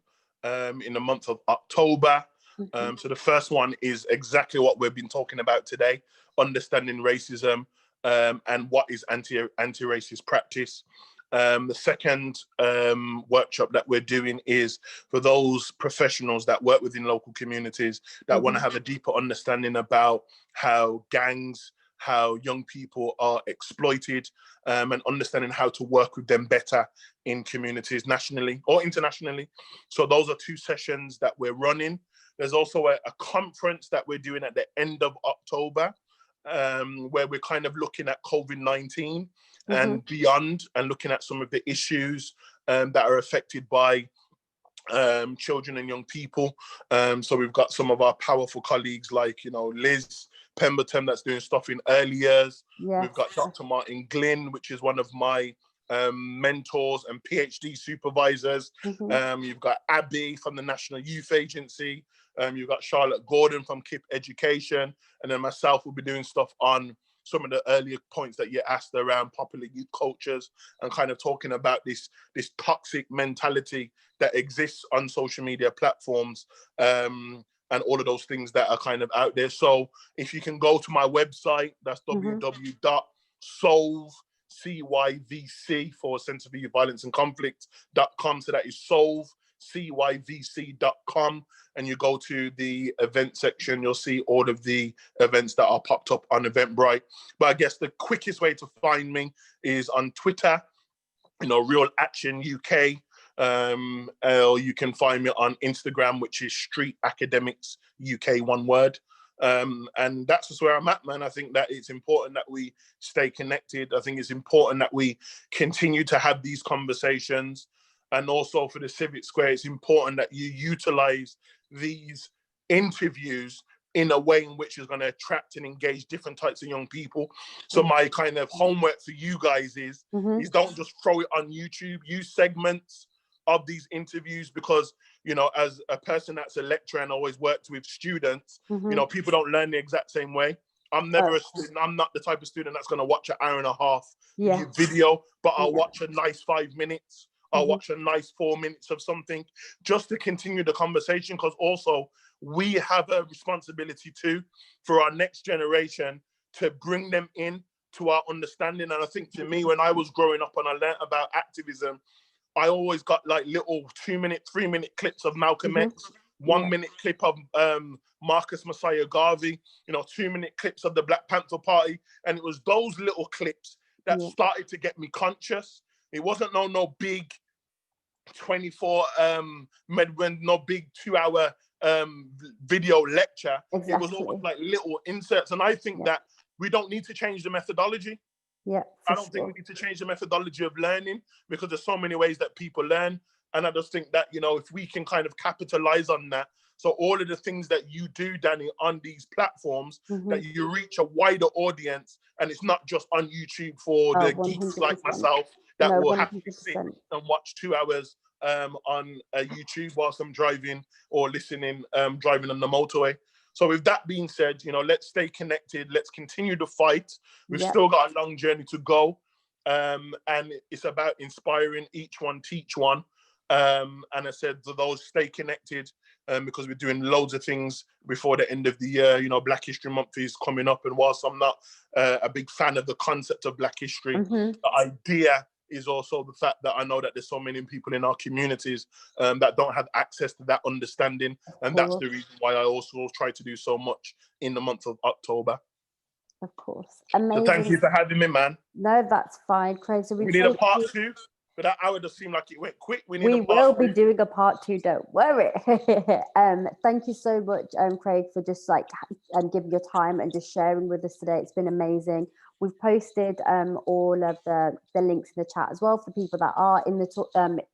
in the month of October. So the first one is exactly what we've been talking about today, understanding racism, and what is anti-racist practice. The second workshop that we're doing is for those professionals that work within local communities that want to have a deeper understanding about how gangs, how young people are exploited, and understanding how to work with them better in communities nationally or internationally. So those are 2 sessions that we're running. There's also a conference that we're doing at the end of October, where we're kind of looking at COVID-19 and beyond, and looking at some of the issues that are affected by children and young people. So we've got some of our powerful colleagues like, Liz Pemberton that's doing stuff in early years. Yes. We've got Dr. Martin Glynn, which is one of my mentors and PhD supervisors. You've got Abby from the National Youth Agency. You've got Charlotte Gordon from KIP Education. And then myself will be doing stuff on some of the earlier points that you asked around popular youth cultures and kind of talking about this toxic mentality that exists on social media platforms, and all of those things that are kind of out there. So if you can go to my website, that's www.solve, CYVC for Centre for Youth Violence and Conflict.com. So that is solve.cyvc.com, and you go to the event section, you'll see all of the events that are popped up on Eventbrite. But I guess the quickest way to find me is on Twitter, Real Action UK. Or you can find me on Instagram, which is Street Academics UK, one word. And that's just where I'm at, man. I think that it's important that we stay connected. I think it's important that we continue to have these conversations. And also for the Civic Square, it's important that you utilize these interviews in a way in which is going to attract and engage different types of young people. So my kind of homework for you guys is don't just throw it on YouTube. Use segments of these interviews, because as a person that's a lecturer and always worked with students, people don't learn the exact same way. I'm never a student. I'm not the type of student that's going to watch an hour and a half video, but I'll watch a nice 5 minutes. I'll watch a nice 4 minutes of something just to continue the conversation, because also we have a responsibility too for our next generation to bring them in to our understanding. And I think for me, when I was growing up and I learned about activism, I always got like little 2-minute, 3-minute clips of Malcolm X, 1-minute clip of Marcus Messiah Garvey, 2-minute clips of the Black Panther Party. And it was those little clips that started to get me conscious. It wasn't no big 24, no big 2-hour video lecture. Exactly. It was almost like little inserts. And I think that we don't need to change the methodology. Yeah, I don't think we need to change the methodology of learning, because there's so many ways that people learn. And I just think that, if we can kind of capitalize on that. So all of the things that you do, Danny, on these platforms, that you reach a wider audience, and it's not just on YouTube for the 100%. Geeks like myself that will happily sit and watch 2 hours on YouTube whilst I'm driving or listening, driving on the motorway. So with that being said, let's stay connected. Let's continue to fight. We've still got a long journey to go. And it's about inspiring each one, teach one. And I said to those, stay connected, because we're doing loads of things before the end of the year. Black History Month is coming up. And whilst I'm not a big fan of the concept of Black history, the idea is also the fact that I know that there's so many people in our communities that don't have access to that understanding. And that's the reason why I also try to do so much in the month of October. Of course. Amazing. So thank you for having me, man. No, that's fine, Craig. So we need a part 2, but that hour just seemed like it went quick. We will be doing a part 2, don't worry. Thank you so much, Craig, for just giving your time and just sharing with us today. It's been amazing. We've posted all of the links in the chat as well for people that are in the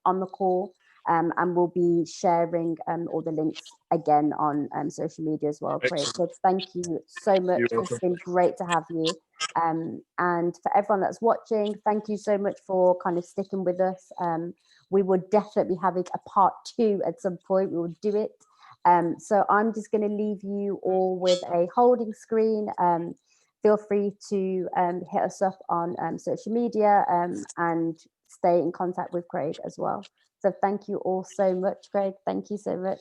on the call, and we'll be sharing all the links again on social media as well. Craig, so thank you so much. It's been great to have you. And for everyone that's watching, thank you so much for kind of sticking with us. We will definitely be having a part 2 at some point. We will do it. So I'm just going to leave you all with a holding screen. Feel free to hit us up on social media and stay in contact with Craig as well. So thank you all so much, Craig. Thank you so much.